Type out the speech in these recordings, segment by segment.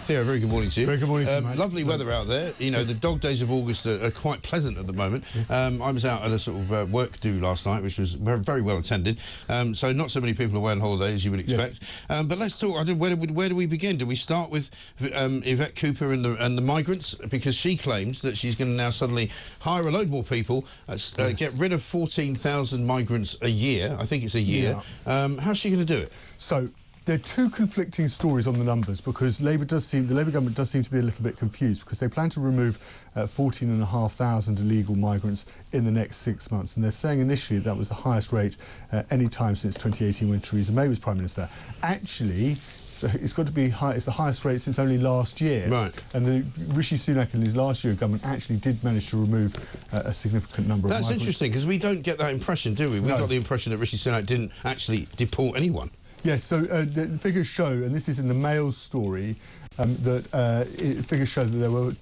Theo, very good morning to you. Very good morning to you, mate. Lovely weather out there. You know, the dog days of August are quite pleasant at the moment. Yes. I was out at a sort of work do last night, which was very well attended. So not so many people away on holiday as you would expect. Yes. But let's talk. Where do we begin? Do we start with Yvette Cooper and the migrants? Because she claims that she's going to now suddenly hire a load more people, get rid of 14,000 migrants a year. I think it's a year. Yeah. How's she going to do it? So there are two conflicting stories on the numbers, because the Labour government does seem to be a little bit confused, because they plan to remove 14,500 illegal migrants in the next 6 months, and they're saying initially that was the highest rate any time since 2018 when Theresa May was Prime Minister. Actually, it's got to be high. It's the highest rate since only last year. Right. And Rishi Sunak in his last year of government actually did manage to remove a significant number of migrants. That's interesting, because we don't get that impression, do we? We got the impression that Rishi Sunak didn't actually deport anyone. Yes, so the figures show, and this is in the Mail's story, figures show that there were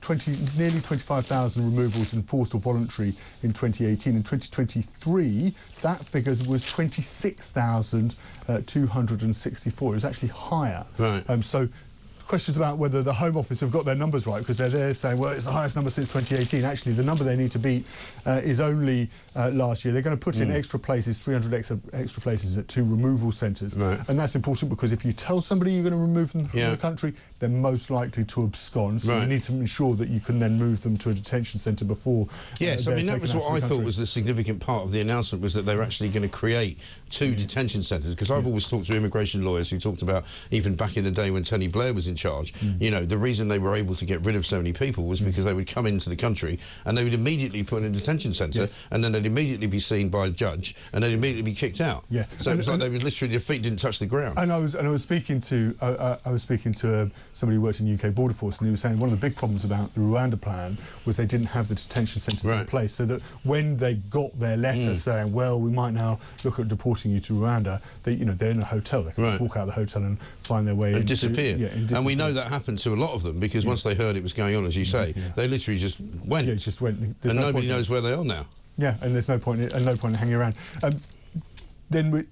nearly 25,000 removals enforced or voluntary in 2018. In 2023, that figure was 26,264. It was actually higher. Right. So questions about whether the Home Office have got their numbers right, because they're there saying, well, it's the highest number since 2018. Actually, the number they need to beat is only last year. They're going to put in extra places, 300 extra places at 2 removal centres. Right. And that's important, because if you tell somebody you're going to remove them from the country, they're most likely to abscond. So you need to ensure that you can then move them to a detention centre before. Yes, I mean, that was what I thought was the significant part of the announcement, was that they were actually going to create 2 detention centres. Because I've always talked to immigration lawyers who talked about, even back in the day when Tony Blair was in charge, you know, the reason they were able to get rid of so many people was because they would come into the country and they would immediately put in a detention centre, and then they'd immediately be seen by a judge and they'd immediately be kicked out. Yeah. So it was like they would literally, their feet didn't touch the ground. And I was speaking to somebody who worked in UK Border Force, and he was saying one of the big problems about the Rwanda plan was they didn't have the detention centres in place, so that when they got their letter saying, well, we might now look at deporting you to Rwanda, they're in a hotel. They can just walk out of the hotel and find their way and into, disappear. And we know that happened to a lot of them, because once they heard it was going on, as you say, they literally just went. Yeah, just went. And nobody knows where they are now. Yeah, and there's no point in hanging around. Then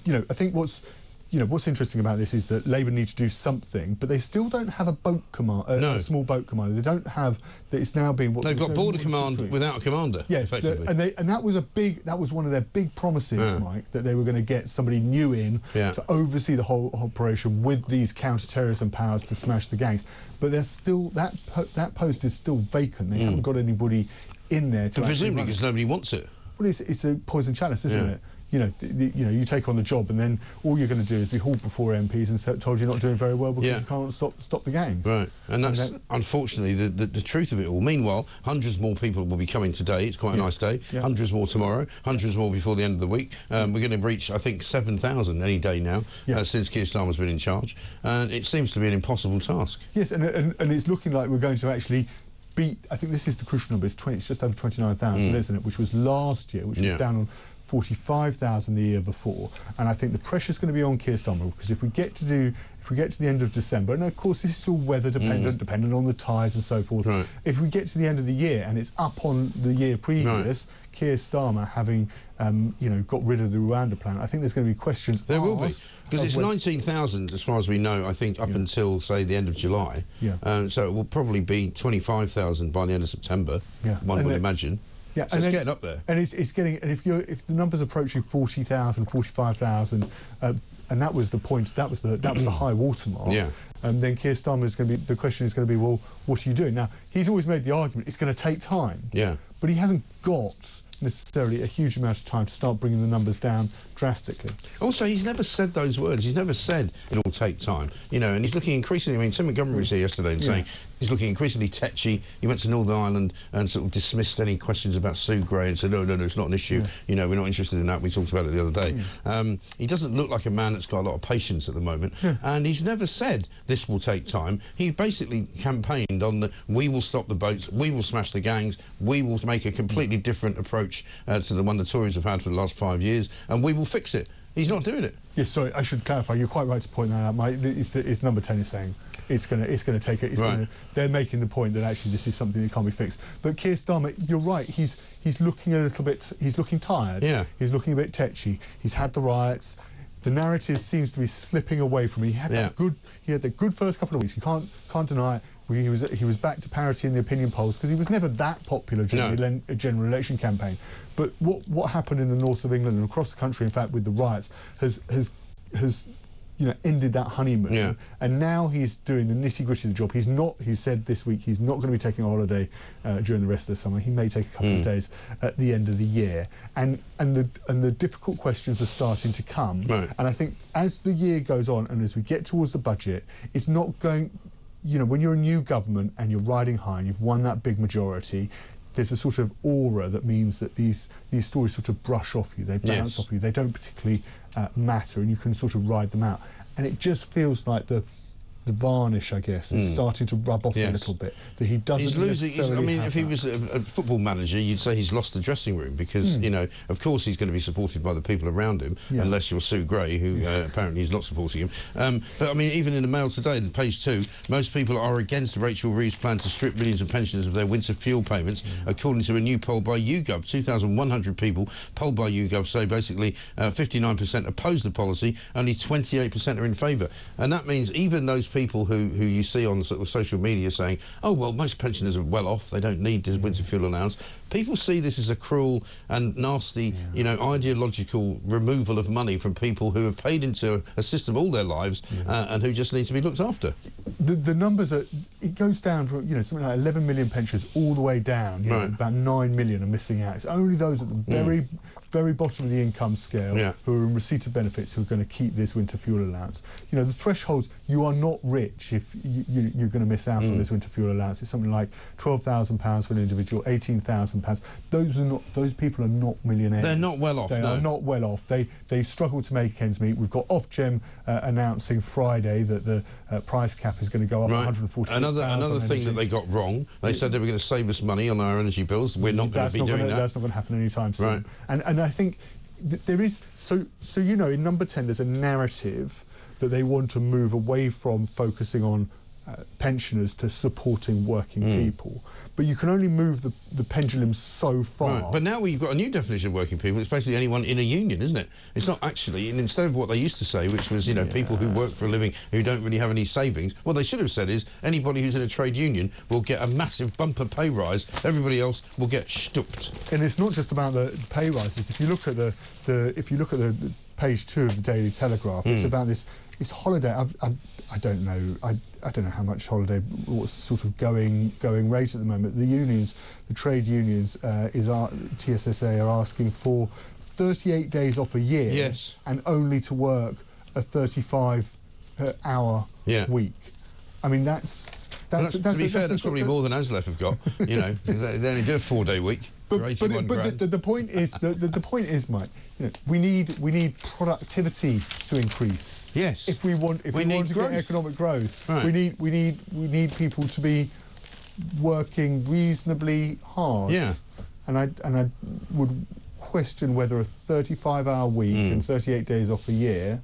I think what's interesting about this is that Labour need to do something, but they still don't have a boat command, a small boat commander. They don't have. It's now been what they've got border command without a commander. Yes, and that was one of their big promises, Mike, that they were going to get somebody new in to oversee the whole operation with these counter-terrorism powers to smash the gangs. But there's still that post is still vacant. They haven't got anybody in there to. Presumably because nobody wants it. Well, it's a poison chalice, isn't it? You take on the job, and then all you're going to do is be hauled before MPs and told you're not doing very well because you can't stop the gangs. Right, and that's unfortunately the truth of it all. Meanwhile, hundreds more people will be coming today. It's quite a nice day. Yeah. Hundreds more tomorrow. Hundreds more before the end of the week. We're going to reach, I think, 7,000 any day now since Keir Starmer's been in charge, and it seems to be an impossible task. Yes, and it's looking like we're going to actually beat. I think this is the crucial number. It's just over 29,000, isn't it? Which was last year, which was down on 45,000 the year before, and I think the pressure's going to be on Keir Starmer, because if we get to the end of December, and of course this is all weather dependent on the tides and so forth. Right. If we get to the end of the year and it's up on the year previous, Keir Starmer having got rid of the Rwanda plan, I think there's going to be questions. There will be, because it's 19,000 as far as we know. I think up until say the end of July. So it will probably be 25,000 by the end of September. One would imagine. Yeah, so it's getting up there, and it's getting. And if the numbers approaching 40,000, 45,000, and that was the point. That was the high watermark. Yeah. And then Keir Starmer is going to be. The question is going to be, well, what are you doing now? He's always made the argument it's going to take time. Yeah. But he hasn't got necessarily a huge amount of time to start bringing the numbers down drastically. Also, he's never said those words. He's never said it'll take time, and he's looking increasingly. I mean, Tim Montgomery was here yesterday and saying he's looking increasingly tetchy. He went to Northern Ireland and sort of dismissed any questions about Sue Gray and said, no, it's not an issue. We're not interested in that. We talked about it the other day. He doesn't look like a man that's got a lot of patience at the moment, and he's never said this will take time. He basically campaigned on the we will stop the boats, we will smash the gangs, we will make a completely different approach to the one the Tories have had for the last 5 years, and we will fix it. He's not doing it. Yes, sorry, I should clarify. You're quite right to point that out, Mike. It's number 10 is saying it's going to take it. They're making the point that actually this is something that can't be fixed. But Keir Starmer, you're right. He's looking a little bit. He's looking tired. Yeah. He's looking a bit tetchy. He's had the riots. the narrative seems to be slipping away from him. He had that good first couple of weeks. You can't deny it. He was back to parity in the opinion polls because he was never that popular during the general election campaign. But what happened in the north of England and across the country, in fact, with the riots, has ended that honeymoon. Yeah. And now he's doing the nitty-gritty of the job. He said this week he's not going to be taking a holiday during the rest of the summer. He may take a couple of days at the end of the year. And the difficult questions are starting to come. Right. And I think as the year goes on and as we get towards the budget, it's not going... when you're a new government and you're riding high and you've won that big majority, there's a sort of aura that means that these stories sort of brush off you, they bounce off you, they don't particularly matter, and you can sort of ride them out. And it just feels like the varnish, I guess, is starting to rub off a little bit. That he doesn't. He's losing. I mean, if he was a football manager, you'd say he's lost the dressing room because of course, he's going to be supported by the people around him, unless you're Sue Gray, who apparently is not supporting him. But I mean, even in the Mail today, in page 2, most people are against Rachel Reeve's plan to strip millions of pensioners of their winter fuel payments, according to a new poll by YouGov. 2,100 people polled by YouGov say basically 59% oppose the policy, only 28% are in favour, and that means even those people who you see on sort of social media saying, oh, well, most pensioners are well off, they don't need this winter fuel allowance. People see this as a cruel and nasty, ideological removal of money from people who have paid into a system all their lives and who just need to be looked after. The numbers are... It goes down from, something like 11 million pensioners all the way down. About 9 million are missing out. It's only those at the very bottom of the income scale who are in receipt of benefits who are going to keep this winter fuel allowance. The thresholds, you are not rich if you're going to miss out on this winter fuel allowance. It's something like £12,000 for an individual, £18,000. Those people are not millionaires. They're not well off. They are not well off. They struggle to make ends meet. We've got Ofgem announcing Friday that the price cap is going to go up 146 pounds. Another thing that they got wrong. They said they were going to save us money on our energy bills. We're not going to be doing that. That's not going to happen anytime soon. Right. And I think there is in number 10 there's a narrative that they want to move away from focusing on pensioners to supporting working people. But you can only move the pendulum so far. Right. But now we've got a new definition of working people. It's basically anyone in a union, isn't it? It's not actually, and instead of what they used to say, which was, people who work for a living who don't really have any savings, what they should have said is anybody who's in a trade union will get a massive bumper pay rise. Everybody else will get stooped. And it's not just about the pay rises. If you look at the page 2 of the Daily Telegraph, it's about this holiday. I don't know. I don't know how much holiday. What's the sort of going rate at the moment? The unions, the trade unions, TSSA are asking for 38 days off a year, and only to work a 35-hour week. I mean, that's to be fair, that's probably more than ASLEF have got. They only do a 4-day week. But the point is, the point is, Mike, we need productivity to increase. Yes. If we want to get economic growth, we need people to be working reasonably hard. Yeah. And I would question whether a 35-hour week and 38 days off a year.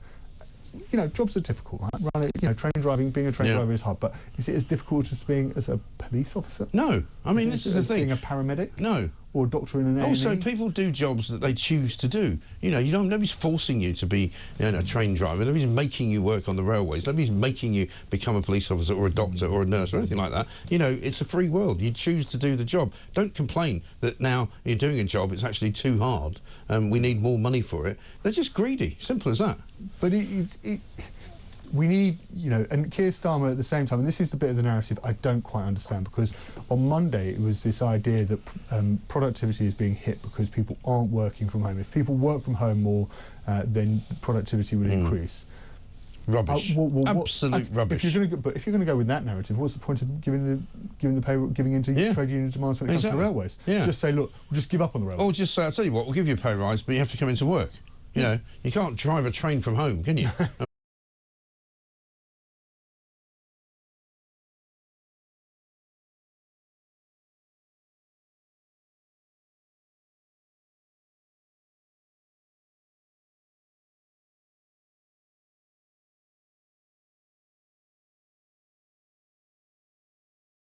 Jobs are difficult, right? Train driving, being a train driver is hard, but is it as difficult as being as a police officer? No. I mean, this is the thing. Being a paramedic? No. Or a doctor in an A&E? Also, people do jobs that they choose to do. Nobody's forcing you to be a train driver. Nobody's making you work on the railways. Nobody's making you become a police officer or a doctor or a nurse or anything like that. It's a free world. You choose to do the job. Don't complain that now you're doing a job, it's actually too hard and we need more money for it. They're just greedy. Simple as that. But we need, and Keir Starmer at the same time, and this is the bit of the narrative I don't quite understand, because on Monday it was this idea that productivity is being hit because people aren't working from home. If people work from home more, then productivity will increase. Rubbish. Absolute rubbish. If you're going to go with that narrative, what's the point of giving into trade union demands when it comes to the railways? Yeah. Just say, look, we'll just give up on the railways. Or just say, I'll tell you what, we'll give you a pay rise, but you have to come into work. You can't drive a train from home, can you?